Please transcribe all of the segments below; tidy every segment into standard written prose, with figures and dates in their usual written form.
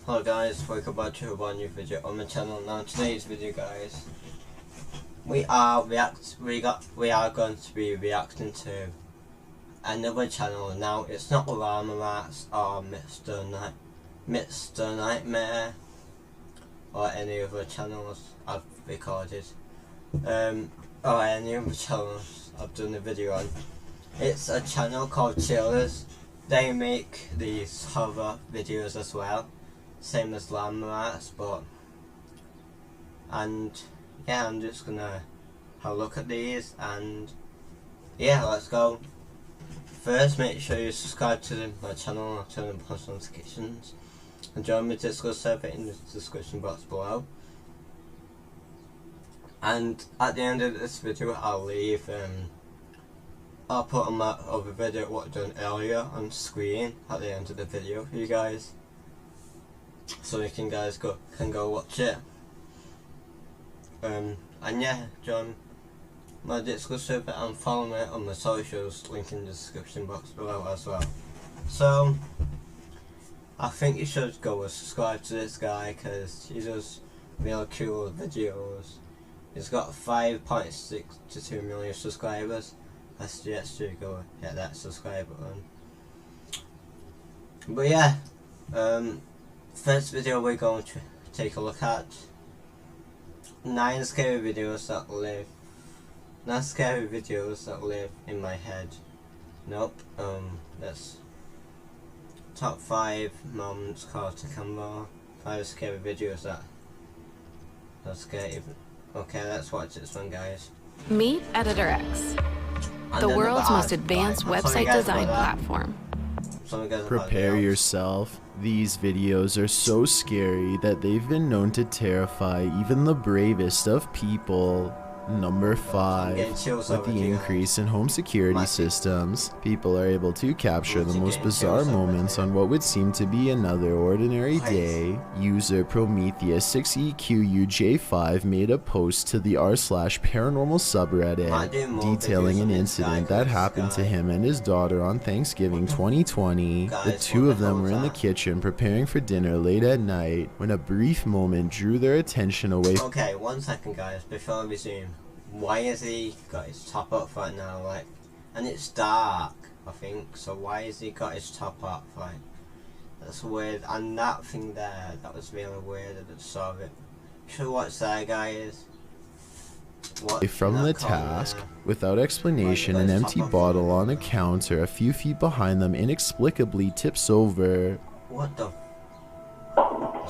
Hello guys, welcome back to a new video on my channel. Now today's video guys, we are going to be reacting to another channel. Now it's not Llama Rats or Mr. Nightmare or any other channels I've recorded or any other channels I've done a video on. It's a channel called Chillers. They make these horror videos as well, same as Llama Rats, and yeah, I'm just gonna have a look at these and yeah, let's go. First, make sure you subscribe to my channel and turn on post notifications, and join my Discord server in the description box below. And at the end of this video, I'll put on my other video what I've done earlier on screen at the end of the video for you guys, so you can go watch it. And yeah, join my Discord server and follow me on my socials, link in the description box below as well. So I think you should go and subscribe to this guy because he does really cool videos. He's got 5.6 to 2 million subscribers. I suggest you go hit that subscribe button. But yeah, first video we're going to take a look at 9 scary videos that live in my head. Nope. That's top 5 moments called to Cambo. 5 scary videos that scary. Okay, let's watch this one, guys. Meet Editor X, the world's most advanced website design platform. Prepare yourself. These videos are so scary that they've been known to terrify even the bravest of people. Number 5. With the increase in home security systems, people are able to capture the most bizarre moments on what would seem to be another ordinary day. User Prometheus6EQUJ5 made a post to the r/paranormal subreddit detailing an incident that happened to him and his daughter on Thanksgiving 2020. The two of them were in the kitchen preparing for dinner late at night when a brief moment drew their attention away. Okay, 1 second guys, before I resume. Why has he got his top up right now, like, and it's dark, I think, so why has he got his top up, like, that's weird. And that thing there, that was really weird. I just saw it. Should watch that, guys. From the task, without explanation, an empty bottle on a counter a few feet behind them inexplicably tips over. What the?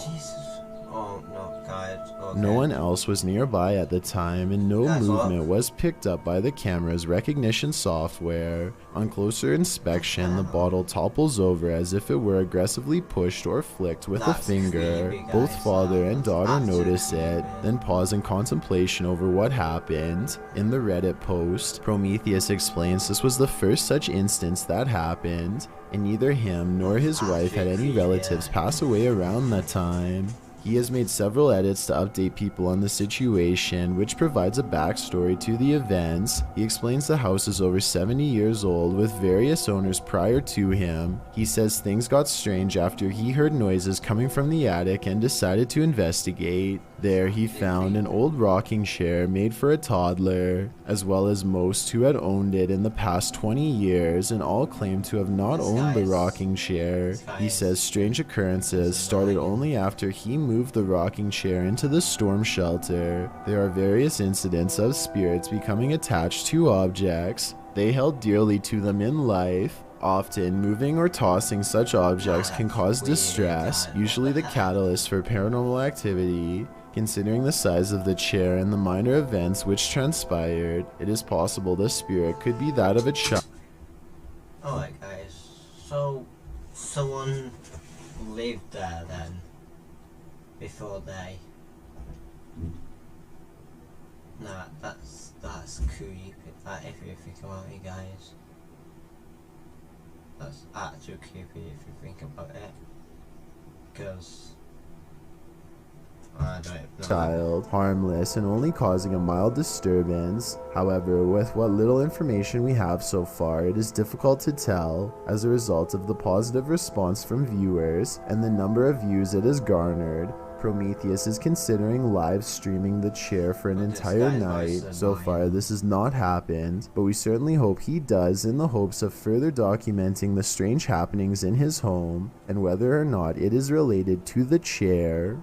Jesus. Oh no, guys. Okay. No one else was nearby at the time, and no movement was picked up by the camera's recognition software. On closer inspection, the bottle topples over as if it were aggressively pushed or flicked with a finger. Both father and daughter notice it, then pause in contemplation over what happened. In the Reddit post, Prometheus explains this was the first such instance that happened, and neither him nor his wife had any relatives pass away around that time. He has made several edits to update people on the situation, which provides a backstory to the events. He explains the house is over 70 years old with various owners prior to him. He says things got strange after he heard noises coming from the attic and decided to investigate. There he found an old rocking chair made for a toddler, as well as most who had owned it in the past 20 years, and all claimed to have not owned the rocking chair. He says strange occurrences started only after he moved the rocking chair into the storm shelter. There are various incidents of spirits becoming attached to objects they held dearly to them in life. Often, moving or tossing such objects can cause distress, usually the catalyst for paranormal activity. Considering the size of the chair and the minor events which transpired, it is possible the spirit could be that of a child. Alright guys, so someone lived there then, before they... Nah, that's creepy, if you think about it guys. That's actually creepy if you think about it. Because... I child, harmless and only causing a mild disturbance. However, with what little information we have so far, it is difficult to tell as a result of the positive response from viewers and the number of views it has garnered. Prometheus is considering live streaming the chair for an entire night. So far, this has not happened, but we certainly hope he does in the hopes of further documenting the strange happenings in his home and whether or not it is related to the chair.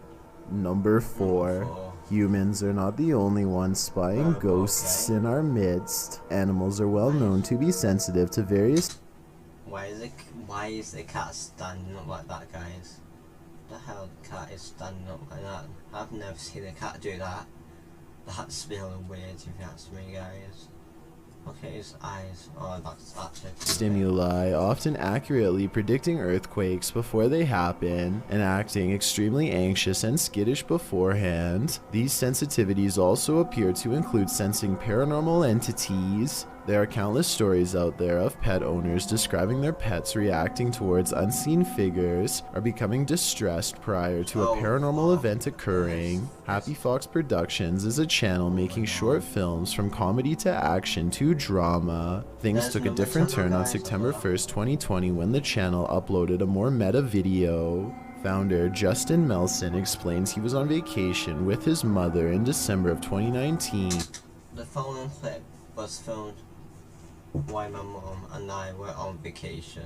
Number 4. Humans are not the only ones spying ghosts in our midst. Animals are well known to be sensitive to various... Why is the cat standing up like that, guys? The hell, the cat is standing up like that? I've never seen a cat do that. That's really weird if you ask me, guys. Look at his eyes. Oh, that's actually stimuli, often accurately predicting earthquakes before they happen and acting extremely anxious and skittish beforehand. These sensitivities also appear to include sensing paranormal entities. There are countless stories out there of pet owners describing their pets reacting towards unseen figures or becoming distressed prior to a paranormal event occurring. Happy Fox Productions is a channel making short films from comedy to action to drama. Things took a different turn on September 1st, 2020 when the channel uploaded a more meta video. Founder Justin Melson explains he was on vacation with his mother in December of 2019. The following clip was filmed while my mom and I were on vacation.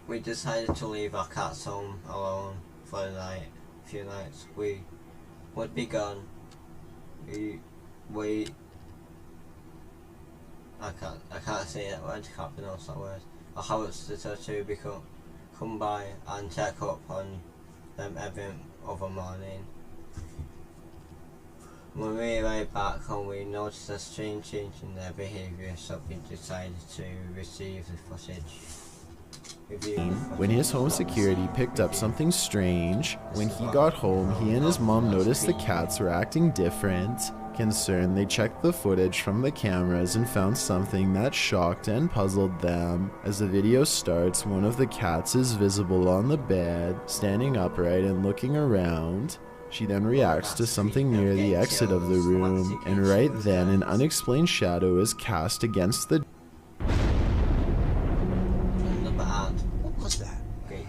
We decided to leave our cats home alone for the night. A few nights we would be gone. I can't say that word, can't pronounce that word. Our house to come by and check up on them every other morning. When we arrived back home, we noticed a strange change in their behaviour, so we decided to receive the footage. When his home security picked up something strange, when he got home, he and his mom noticed the cats were acting different. Concerned, they checked the footage from the cameras and found something that shocked and puzzled them. As the video starts, one of the cats is visible on the bed, standing upright and looking around. She then reacts to something near the exit of the room, and right then an unexplained shadow is cast against the What was that? Great.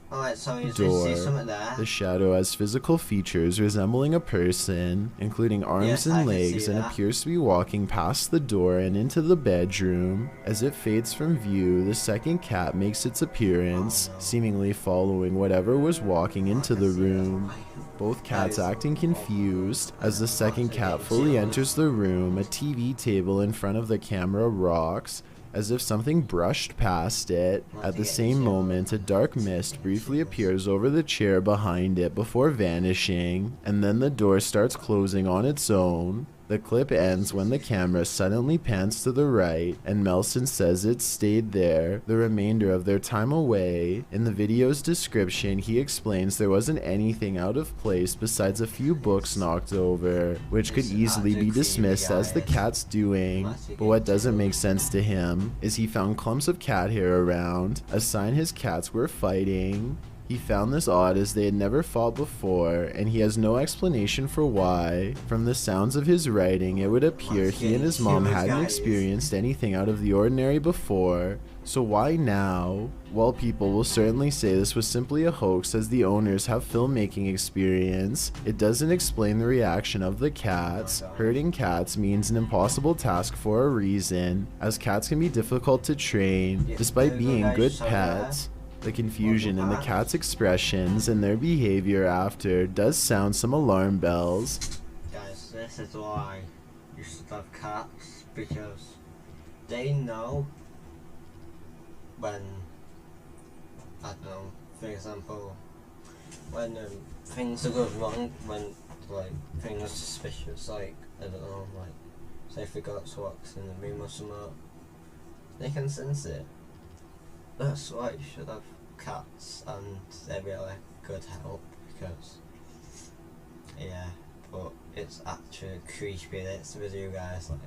Alright, so you see something there. The shadow has physical features resembling a person, including arms and legs, and appears to be walking past the door and into the bedroom. As it fades from view, the second cat makes its appearance, seemingly following whatever was walking into the room. Both cats acting confused. As the second cat fully enters the room, a TV table in front of the camera rocks, as if something brushed past it. At the same moment, a dark mist briefly appears over the chair behind it before vanishing, and then the door starts closing on its own. The clip ends when the camera suddenly pans to the right, and Melson says it stayed there the remainder of their time away. In the video's description, he explains there wasn't anything out of place besides a few books knocked over, which could easily be dismissed as the cat's doing. But what doesn't make sense to him is he found clumps of cat hair around, a sign his cats were fighting. He found this odd as they had never fought before, and he has no explanation for why. From the sounds of his writing, it would appear he and his mom hadn't experienced anything out of the ordinary before. So why now? Well, people will certainly say this was simply a hoax as the owners have filmmaking experience. It doesn't explain the reaction of the cats. Herding cats means an impossible task for a reason, as cats can be difficult to train, despite being good pets. The confusion in the cat's expressions and their behavior after does sound some alarm bells. Guys, this is why you should have cats, because they know when, I don't know, for example, when things are going wrong, when like things are suspicious, like, I don't know, like, say if they got swaps in the room or something, they can sense it. That's why you should have cats, and they're really good help, because, yeah, but it's actually creepy this with you guys, like,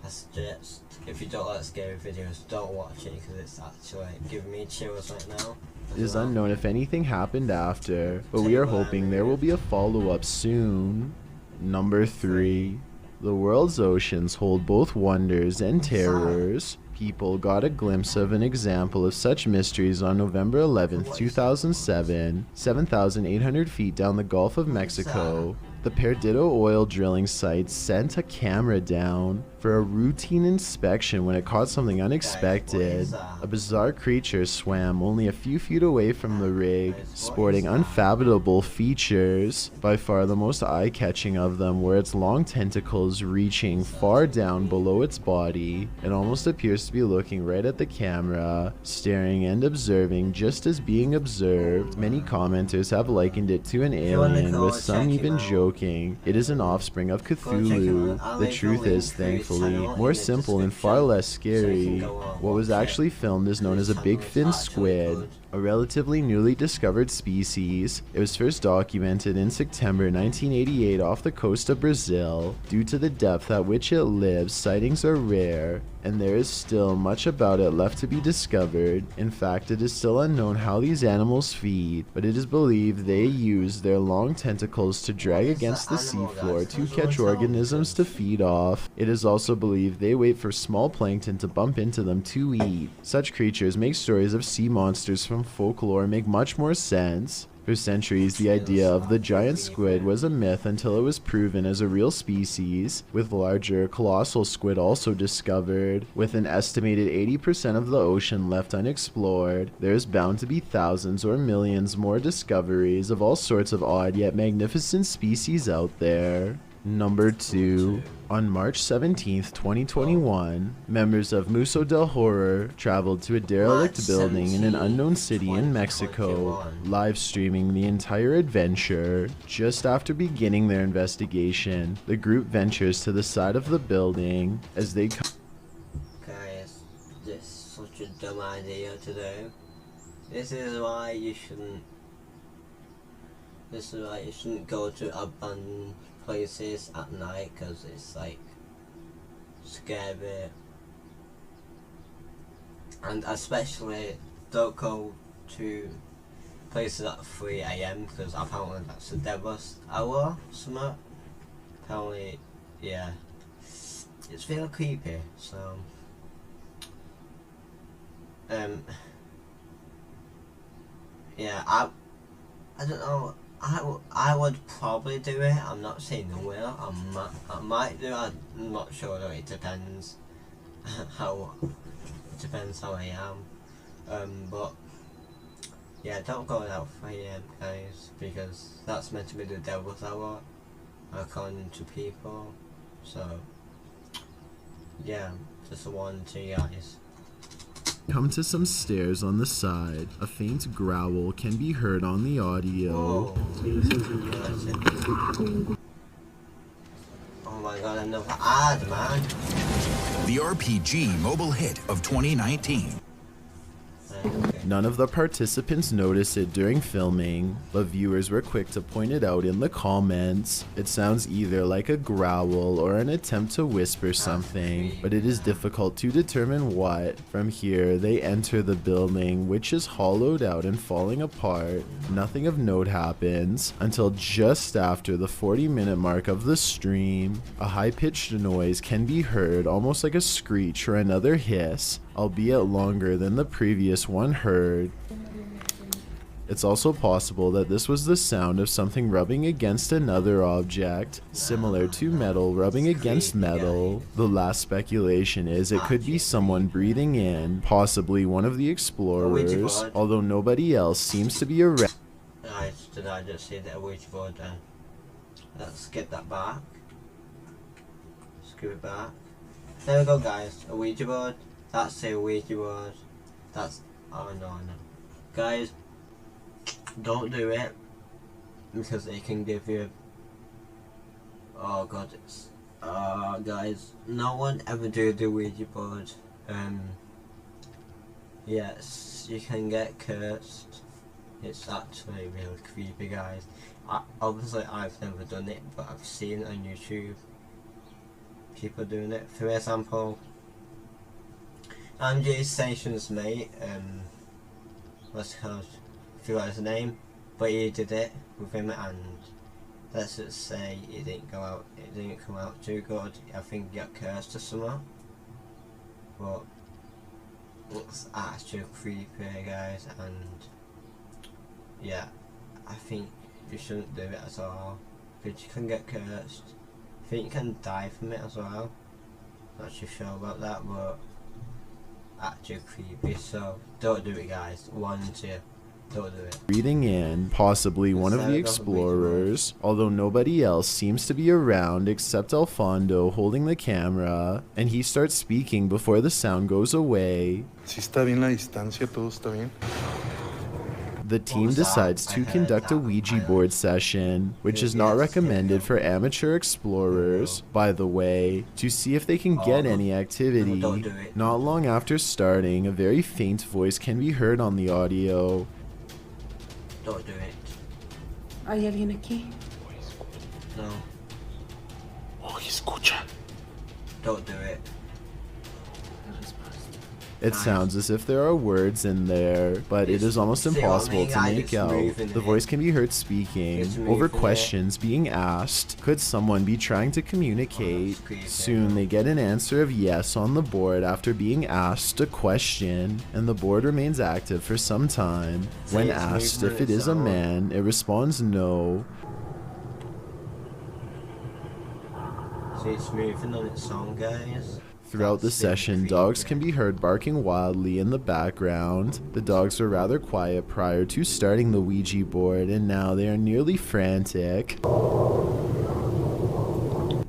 I suggest, if you don't like scary videos, don't watch it because it's actually giving me chills right now. It is unknown if anything happened after, but we are hoping there will be a follow-up soon. Number 3. The world's oceans hold both wonders and terrors. People got a glimpse of an example of such mysteries on November 11th, 2007, 7,800 feet down the Gulf of Mexico. The Perdido oil drilling site sent a camera down for a routine inspection when it caught something unexpected. A bizarre creature swam only a few feet away from the rig, sporting unfathomable features. By far the most eye-catching of them were its long tentacles reaching far down below its body. It almost appears to be looking right at the camera, staring and observing just as being observed. Many commenters have likened it to an alien, with some even joking it is an offspring of Cthulhu. The truth is, thankfully, more simple and far less scary. What was actually filmed is known as a big fin squid, a relatively newly discovered species. It was first documented in September 1988 off the coast of Brazil. Due to the depth at which it lives, sightings are rare, and there is still much about it left to be discovered. In fact, it is still unknown how these animals feed, but it is believed they use their long tentacles to drag against the seafloor to catch organisms to feed off. It is also believed they wait for small plankton to bump into them to eat. Such creatures make stories of sea monsters from folklore make much more sense. For centuries, the idea of the giant squid was a myth until it was proven as a real species, with larger, colossal squid also discovered. With an estimated 80% of the ocean left unexplored, there is bound to be thousands or millions more discoveries of all sorts of odd yet magnificent species out there. Number 2. On March 17th, 2021, members of Museo del Horror traveled to a derelict building in an unknown city in Mexico, live streaming the entire adventure. Just after beginning their investigation, the group ventures to the side of the building as they Guys, this is such a dumb idea to do. This is why you shouldn't go to abandoned places at night, because it's like scary, and especially don't go to places at 3 AM because apparently that's the devil's hour. Something apparently, yeah, it's really creepy. So yeah, I don't know. I would probably do it. I'm not saying I will. I might do it. I'm not sure though. It depends how I am. But yeah, don't go out 3 AM, guys, because that's meant to be the devil's hour, according to people. So yeah, just a warning to you guys. come to some stairs on the side. A faint growl can be heard on the audio. Oh my god, another ad, man. The RPG mobile hit of 2019. None of the participants noticed it during filming, but viewers were quick to point it out in the comments. It sounds either like a growl or an attempt to whisper something, but it is difficult to determine what. From here, they enter the building, which is hollowed out and falling apart. Nothing of note happens until just after the 40-minute mark of the stream. A high-pitched noise can be heard, almost like a screech or another hiss, albeit longer than the previous one heard. It's also possible that this was the sound of something rubbing against another object, similar to metal rubbing against metal. The last speculation is it could be someone breathing in, possibly one of the explorers, although nobody else seems to be around. Nice, did I just see that Ouija board then? Let's skip that back. Skip it back. There we go, guys. A Ouija board. That's the Ouija board. That's... oh no. Guys, don't do it, because it can give you... oh god, it's... guys, no one ever do the Ouija board. Yes, you can get cursed. It's actually really creepy, guys. Obviously I've never done it, but I've seen it on YouTube. people doing it. For example, Andrew Station's mate, what's it called? I forgot his name, but he did it with him, and let's just say it didn't come out too good. I think he got cursed or something. But it's actually creepy, guys, and yeah, I think you shouldn't do it at all, because you can get cursed. I think you can die from it as well. Not too sure about that, but actually creepy, so don't do it, guys. Warning to you, don't do it. Breathing in, possibly one of the explorers, although nobody else seems to be around except Alfondo holding the camera, and he starts speaking before the sound goes away. Si está bien la distancia, todo está bien. The team decides to conduct a Ouija board session, which is not recommended for amateur explorers, by the way, to see if they can get any activity. Not long after starting, a very faint voice can be heard on the audio. Don't do it. ¿Hay alguien aquí? No. Oh, escucha. Don't do it. It sounds as if there are words in there, but it is almost impossible to make out. The voice can be heard speaking over questions being asked. Could someone be trying to communicate? Soon they get an answer of yes on the board after being asked a question, and the board remains active for some time. When asked if it is a man, it responds no. See, it's moving on its own, guys. Throughout the session, dogs can be heard barking wildly in the background. The dogs were rather quiet prior to starting the Ouija board, and now they are nearly frantic.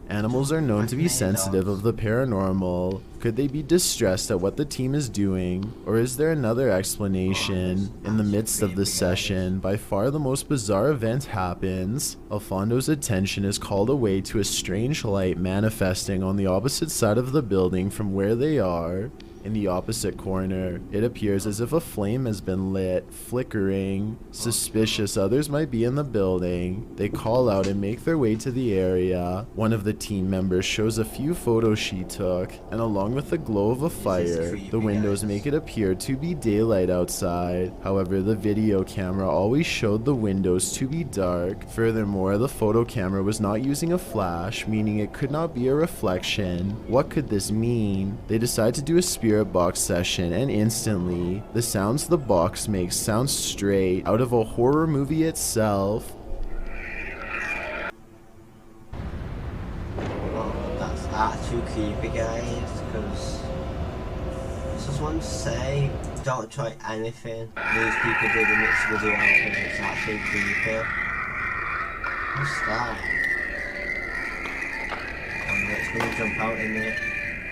Animals are known to be sensitive of the paranormal. Could they be distressed at what the team is doing? Or is there another explanation? In the midst of the session, by far the most bizarre event happens. Alfondo's attention is called away to a strange light manifesting on the opposite side of the building from where they are. In the opposite corner, it appears as if a flame has been lit, flickering. Suspicious others might be in the building. They call out and make their way to the area. One of the team members shows a few photos she took, and along with the glow of a fire, the windows make it appear to be daylight outside. However, the video camera always showed the windows to be dark. Furthermore, the photo camera was not using a flash, meaning it could not be a reflection. What could this mean? They decide to do a spirit box session, and instantly the sounds the box makes sound straight out of a horror movie itself. Well, that's actually creepy, guys, because I just want to say, don't try anything these people do in this video, and it's actually creepy. What's that? It's gonna jump out, isn't it?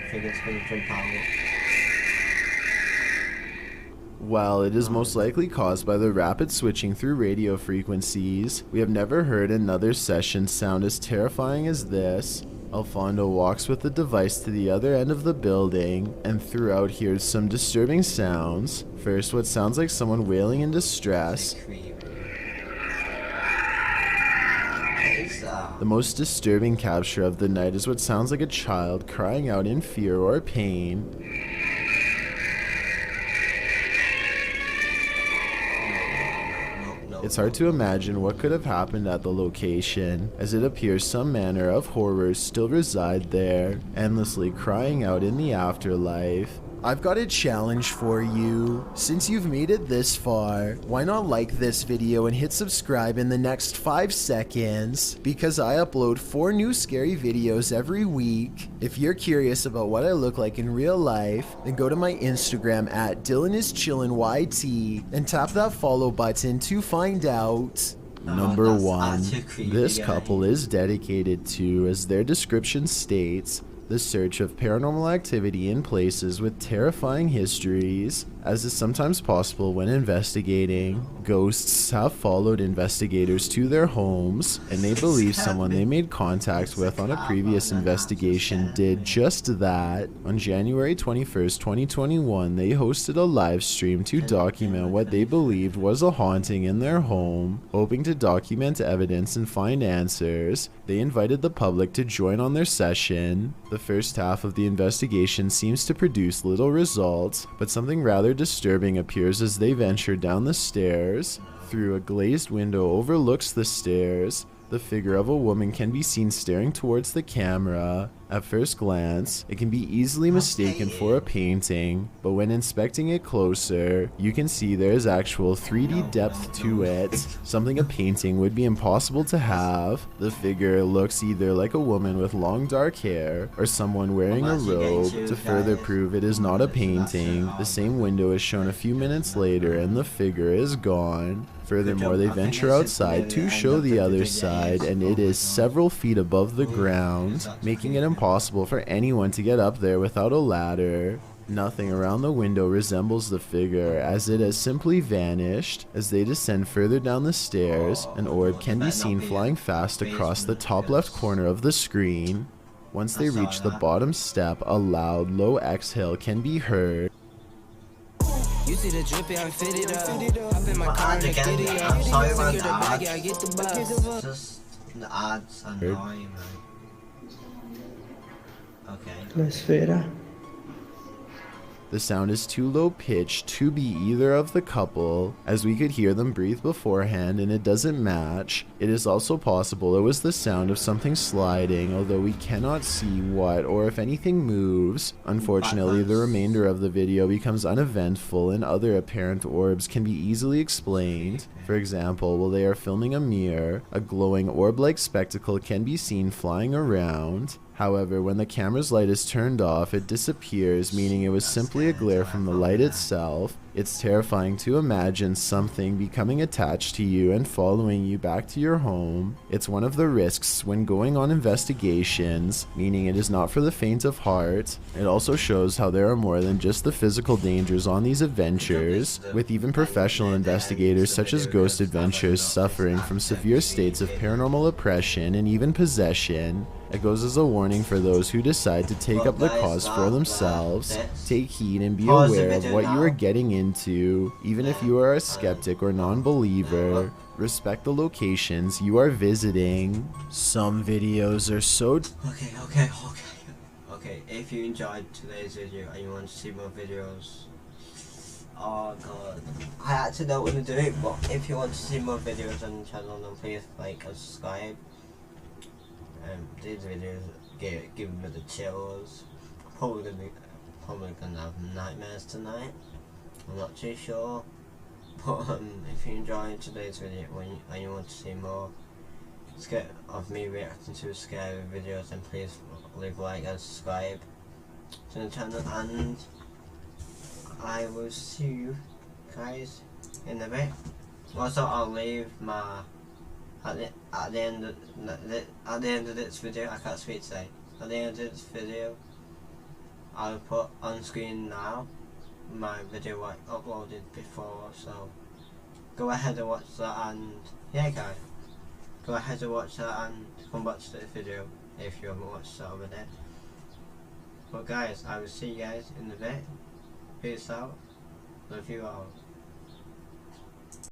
I think it's gonna jump out. While it is most likely caused by the rapid switching through radio frequencies, we have never heard another session sound as terrifying as this. Alfondo walks with the device to the other end of the building, and throughout hears some disturbing sounds. First, what sounds like someone wailing in distress. The most disturbing capture of the night is what sounds like a child crying out in fear or pain. It's hard to imagine what could have happened at the location, as it appears some manner of horrors still reside there, endlessly crying out in the afterlife. I've got a challenge for you. Since you've made it this far, why not like this video and hit subscribe in the next 5 seconds? Because I upload 4 new scary videos every week. If you're curious about what I look like in real life, then go to my Instagram at DylanIsChillinYT and tap that follow button to find out. Number 1. This couple is dedicated to, as their description states, the search of paranormal activity in places with terrifying histories. As is sometimes possible when investigating, ghosts have followed investigators to their homes, and they believe someone they made contact with on a previous investigation did just that. On January 21st, 2021, they hosted a live stream to document what they believed was a haunting in their home. Hoping to document evidence and find answers, they invited the public to join on their session. The first half of the investigation seems to produce little results, but something rather disturbing appears as they venture down the stairs. Through a glazed window overlooks the stairs, the figure of a woman can be seen staring towards the camera. At first glance, it can be easily mistaken for a painting, but when inspecting it closer, you can see there is actual 3D depth to it, something a painting would be impossible to have. The figure looks either like a woman with long dark hair, or someone wearing a robe. To further prove it is not a painting, the same window is shown a few minutes later and the figure is gone. Furthermore, they venture outside to show the other side, and it is several feet above the ground, making it impossible for anyone to get up there without a ladder. Nothing around the window resembles the figure, as it has simply vanished. As they descend further down the stairs, an orb can be seen flying fast across the top left corner of the screen. Once they reach the bottom step, a loud, low exhale can be heard. You see the drippy, I fit it up. Hop in my car and get it up. I'm sorry about Secure the bag, ads. yeah, I get the bus. Just the ads annoying, man. Okay. La esfera. The sound is too low pitched to be either of the couple, as we could hear them breathe beforehand and it doesn't match. It is also possible it was the sound of something sliding, although we cannot see what or if anything moves. Unfortunately, the remainder of the video becomes uneventful and other apparent orbs can be easily explained. For example, while they are filming a mirror, a glowing orb-like spectacle can be seen flying around. However, when the camera's light is turned off, it disappears, meaning it was simply a glare from the light itself. It's terrifying to imagine something becoming attached to you and following you back to your home. It's one of the risks when going on investigations, meaning it is not for the faint of heart. It also shows how there are more than just the physical dangers on these adventures, with even professional investigators such as Ghost Adventures suffering from severe states of paranormal oppression and even possession. It goes as a warning for those who decide to take up the cause for themselves. Take heed and be aware of what you are getting into, even if you are a skeptic or non-believer. Respect the locations you are visiting. Some videos are so... Okay, if you enjoyed today's video and you want to see more videos... Oh god, I actually don't want to do it, but if you want to see more videos on the channel, then please like and subscribe. These videos give me the chills. Probably gonna have nightmares tonight. I'm not too sure. But if you enjoyed today's video and you want to see more of me reacting to scary videos, then please leave a like and subscribe to the channel, and I will see you guys in a bit. Also, I'll leave my at the end of this video, I can't speak today. At the end of this video, I'll put on screen now my video I uploaded before, so go ahead and watch that, and yeah guys, go ahead and watch that and come back to this video if you haven't watched that over there. But guys, I will see you guys in a bit. Peace out. Love you all.